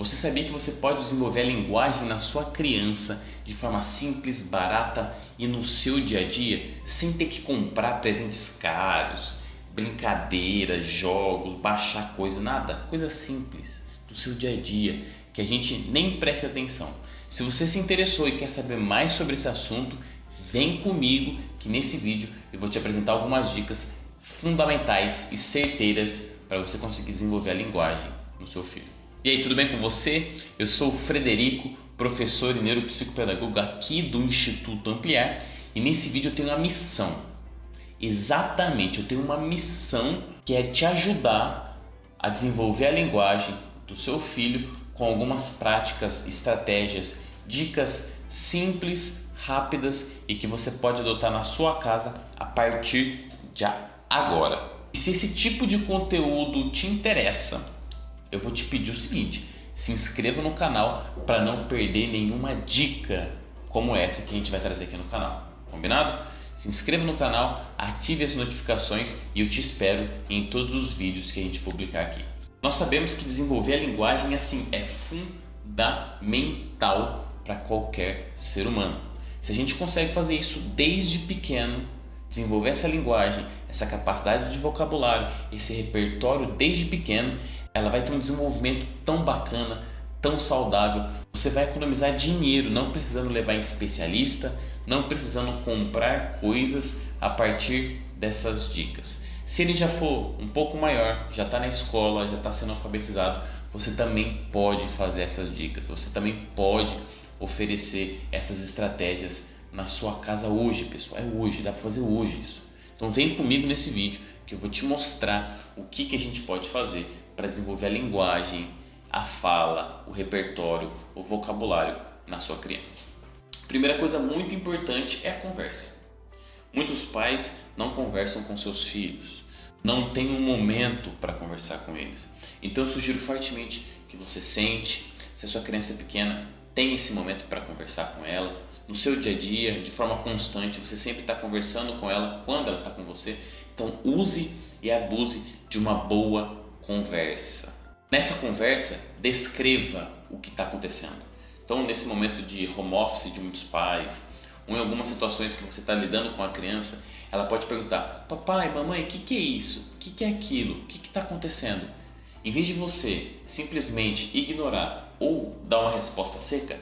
Você sabia que você pode desenvolver a linguagem na sua criança de forma simples, barata e no seu dia a dia, sem ter que comprar presentes caros, brincadeiras, jogos, baixar coisa, nada, coisa simples do seu dia a dia que a gente nem presta atenção. Se você se interessou e quer saber mais sobre esse assunto, vem comigo que nesse vídeo eu vou te apresentar algumas dicas fundamentais e certeiras para você conseguir desenvolver a linguagem no seu filho. E aí, tudo bem com você? Eu sou o Frederico, professor e neuropsicopedagogo aqui do Instituto Ampliar, e nesse vídeo eu tenho uma missão. Exatamente, eu tenho uma missão que é te ajudar a desenvolver a linguagem do seu filho com algumas práticas, estratégias, dicas simples, rápidas e que você pode adotar na sua casa a partir de agora. E se esse tipo de conteúdo te interessa, eu vou te pedir o seguinte: se inscreva no canal para não perder nenhuma dica como essa que a gente vai trazer aqui no canal, combinado? Se inscreva no canal, ative as notificações e eu te espero em todos os vídeos que a gente publicar aqui. Nós sabemos que desenvolver a linguagem assim é fundamental para qualquer ser humano. Se a gente consegue fazer isso desde pequeno, desenvolver essa linguagem, essa capacidade de vocabulário, esse repertório desde pequeno, ela vai ter um desenvolvimento tão bacana, tão saudável. Você vai economizar dinheiro, não precisando levar em especialista, não precisando comprar coisas a partir dessas dicas. Se ele já for um pouco maior, já está na escola, já está sendo alfabetizado, você também pode fazer essas dicas, você também pode oferecer essas estratégias na sua casa hoje, pessoal. É hoje, dá para fazer hoje isso. Então vem comigo nesse vídeo que eu vou te mostrar o que a gente pode fazer para desenvolver a linguagem, a fala, o repertório, o vocabulário na sua criança. Primeira coisa muito importante é a conversa. Muitos pais não conversam com seus filhos, não tem um momento para conversar com eles. Então eu sugiro fortemente que você sente, se a sua criança é pequena, tenha esse momento para conversar com ela. No seu dia a dia, de forma constante, você sempre está conversando com ela quando ela está com você. Então use e abuse de uma boa conversa. Nessa conversa, descreva o que está acontecendo. Então, nesse momento de home office de muitos pais, ou em algumas situações que você está lidando com a criança, ela pode perguntar: papai, mamãe, o que é isso? O que é aquilo? O que está acontecendo? Em vez de você simplesmente ignorar ou dar uma resposta seca,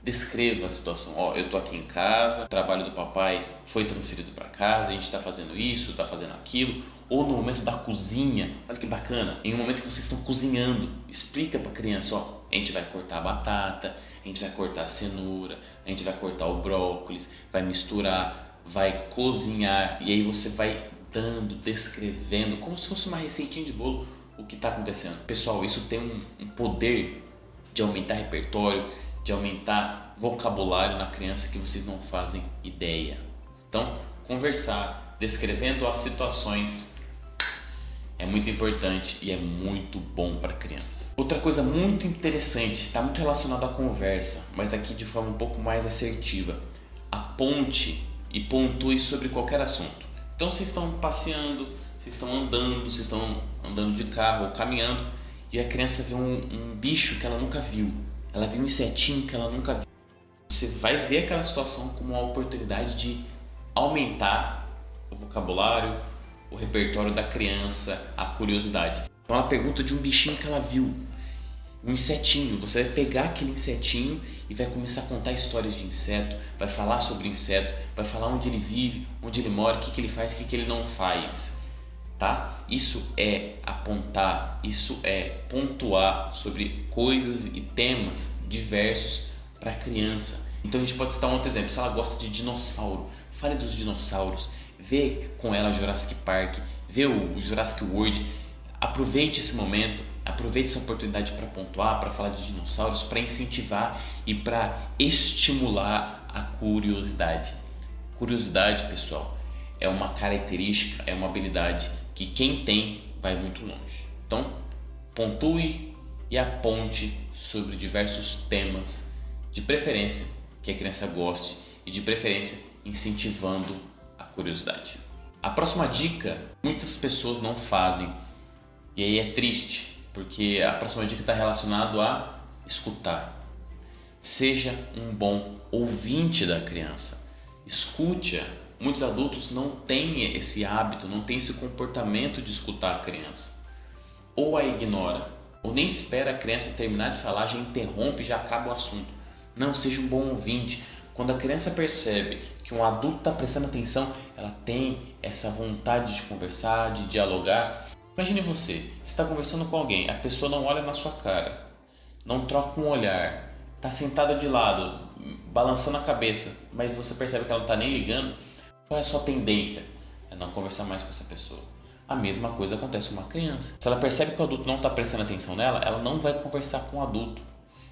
descreva a situação. Eu estou aqui em casa, o trabalho do papai foi transferido para casa, a gente está fazendo isso, está fazendo aquilo. Ou no momento da cozinha, olha que bacana, em um momento que vocês estão cozinhando, explica para a criança: a gente vai cortar a batata, a gente vai cortar a cenoura, a gente vai cortar o brócolis, vai misturar, vai cozinhar, e aí você vai dando, descrevendo, como se fosse uma receitinha de bolo, o que está acontecendo. Pessoal, isso tem um poder de aumentar repertório, de aumentar vocabulário na criança que vocês não fazem ideia. Então, conversar, descrevendo as situações, é muito importante e é muito bom para a criança. Outra coisa muito interessante, está muito relacionado à conversa, mas aqui de forma um pouco mais assertiva: aponte e pontue sobre qualquer assunto. Então vocês estão passeando, vocês estão andando de carro ou caminhando, e a criança vê um bicho que ela nunca viu, ela vê um insetinho que ela nunca viu. Você vai ver aquela situação como uma oportunidade de aumentar o vocabulário, o repertório da criança, a curiosidade. Então ela pergunta de um bichinho que ela viu, um insetinho. Você vai pegar aquele insetinho e vai começar a contar histórias de inseto, vai falar sobre o inseto, vai falar onde ele vive, onde ele mora, o que ele faz, o que ele não faz, tá? Isso é apontar, isso é pontuar sobre coisas e temas diversos para a criança. Então a gente pode citar um outro exemplo: se ela gosta de dinossauro, fale dos dinossauros. Vê com ela Jurassic Park, vê o Jurassic World. Aproveite esse momento, aproveite essa oportunidade para pontuar, para falar de dinossauros, para incentivar e para estimular a curiosidade. Curiosidade, pessoal, é uma característica, é uma habilidade que quem tem vai muito longe. Então, pontue e aponte sobre diversos temas, de preferência que a criança goste e de preferência incentivando a curiosidade. A próxima dica, muitas pessoas não fazem, e aí é triste, porque a próxima dica está relacionada a escutar. Seja um bom ouvinte da criança. Escute-a. Muitos adultos não têm esse hábito, não têm esse comportamento de escutar a criança. Ou a ignora, ou nem espera a criança terminar de falar, já interrompe e já acaba o assunto. Não, seja um bom ouvinte. Quando a criança percebe que um adulto está prestando atenção, ela tem essa vontade de conversar, de dialogar. Imagine você está conversando com alguém, a pessoa não olha na sua cara, não troca um olhar, está sentada de lado, balançando a cabeça, mas você percebe que ela não está nem ligando. Qual é a sua tendência? É não conversar mais com essa pessoa. A mesma coisa acontece com uma criança. Se ela percebe que o adulto não está prestando atenção nela, ela não vai conversar com o adulto.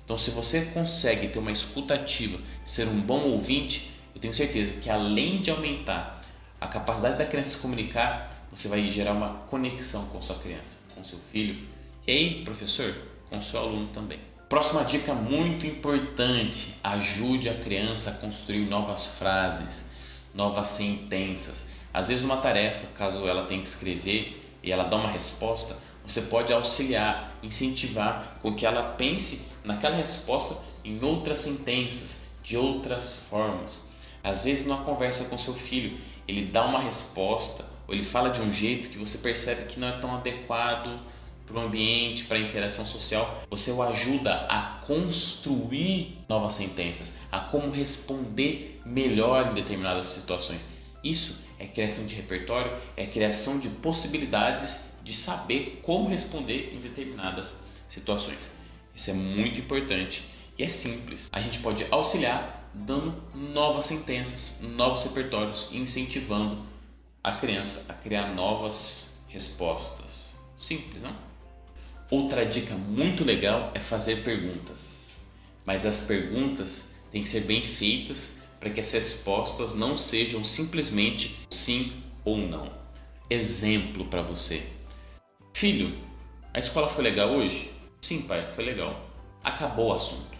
Então, se você consegue ter uma escuta ativa, ser um bom ouvinte, eu tenho certeza que além de aumentar a capacidade da criança se comunicar, você vai gerar uma conexão com sua criança, com seu filho. E aí, professor, com seu aluno também. Próxima dica muito importante: ajude a criança a construir novas frases, novas sentenças. Às vezes uma tarefa, caso ela tenha que escrever e ela dá uma resposta, você pode auxiliar, incentivar com que ela pense naquela resposta em outras sentenças, de outras formas. Às vezes numa conversa com seu filho, ele dá uma resposta ou ele fala de um jeito que você percebe que não é tão adequado para o ambiente, para a interação social. Você o ajuda a construir novas sentenças, a como responder melhor em determinadas situações. Isso é criação de repertório, é criação de possibilidades de saber como responder em determinadas situações. Isso é muito importante e é simples. A gente pode auxiliar dando novas sentenças, novos repertórios e incentivando a criança a criar novas respostas. Simples, não? Outra dica muito legal é fazer perguntas. Mas as perguntas têm que ser bem feitas para que as respostas não sejam simplesmente sim ou não. Exemplo para você. Filho, a escola foi legal hoje? Sim, pai, foi legal. Acabou o assunto.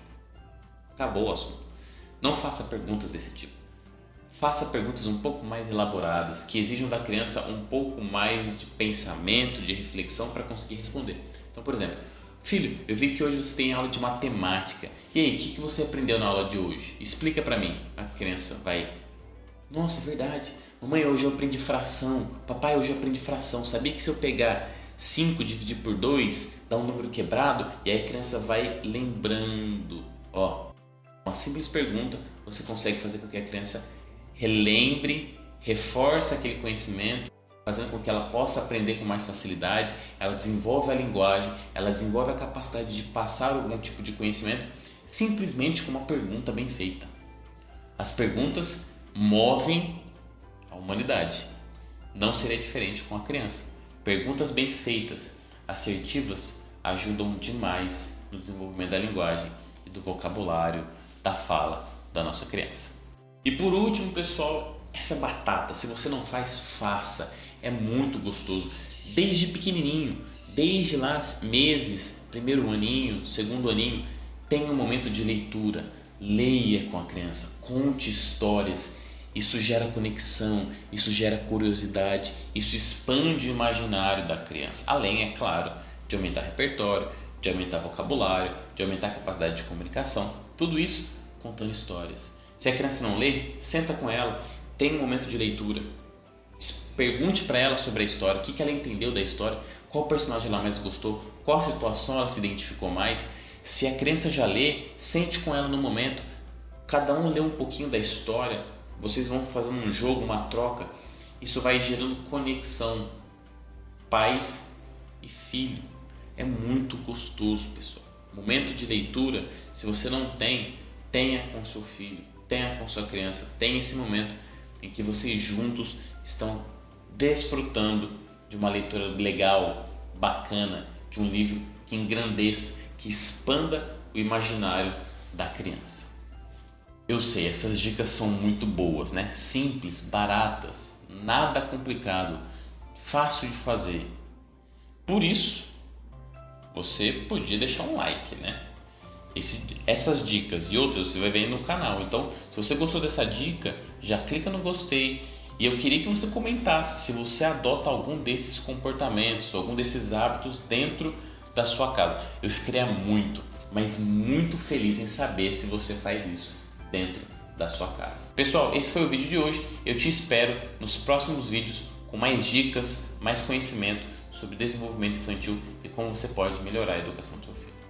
Acabou o assunto. Não faça perguntas desse tipo. Faça perguntas um pouco mais elaboradas, que exijam da criança um pouco mais de pensamento, de reflexão para conseguir responder. Então, por exemplo, filho, eu vi que hoje você tem aula de matemática. E aí, o que você aprendeu na aula de hoje? Explica para mim. A criança vai: nossa, é verdade. Mamãe, hoje eu aprendi fração. Papai, hoje eu aprendi fração. Sabia que se eu pegar 5 e dividir por 2, dá um número quebrado? E aí a criança vai lembrando. Ó, uma simples pergunta, você consegue fazer com que a criança relembre, reforce aquele conhecimento, fazendo com que ela possa aprender com mais facilidade. Ela desenvolve a linguagem, ela desenvolve a capacidade de passar algum tipo de conhecimento simplesmente com uma pergunta bem feita. As perguntas movem a humanidade. Não seria diferente com a criança. Perguntas bem feitas, assertivas, ajudam demais no desenvolvimento da linguagem e do vocabulário, da fala da nossa criança. E por último, pessoal, essa batata, se você não faz, faça. É muito gostoso. Desde pequenininho, desde lá meses, primeiro aninho, segundo aninho, tenha um momento de leitura. Leia com a criança, conte histórias. Isso gera conexão, isso gera curiosidade, isso expande o imaginário da criança. Além, é claro, de aumentar repertório, de aumentar vocabulário, de aumentar a capacidade de comunicação. Tudo isso contando histórias. Se a criança não lê, senta com ela, tenha um momento de leitura. Pergunte para ela sobre a história, o que ela entendeu da história, qual personagem ela mais gostou, qual situação ela se identificou mais. Se a criança já lê, sente com ela no momento, cada um lê um pouquinho da história, vocês vão fazendo um jogo, uma troca, isso vai gerando conexão, pais e filho. É muito gostoso, pessoal. Momento de leitura, se você não tem, tenha com seu filho, tenha com sua criança, tenha esse momento em que vocês juntos estão desfrutando de uma leitura legal, bacana, de um livro que engrandeça, que expanda o imaginário da criança. Eu sei, essas dicas são muito boas, né? Simples, baratas, nada complicado, fácil de fazer. Por isso, você podia deixar um like, né? Essas dicas e outras você vai ver no canal. Então, se você gostou dessa dica, já clica no gostei. E eu queria que você comentasse se você adota algum desses comportamentos, algum desses hábitos dentro da sua casa. Eu ficaria muito, mas muito feliz em saber se você faz isso dentro da sua casa. Pessoal, esse foi o vídeo de hoje. Eu te espero nos próximos vídeos com mais dicas, mais conhecimento sobre desenvolvimento infantil e como você pode melhorar a educação do seu filho.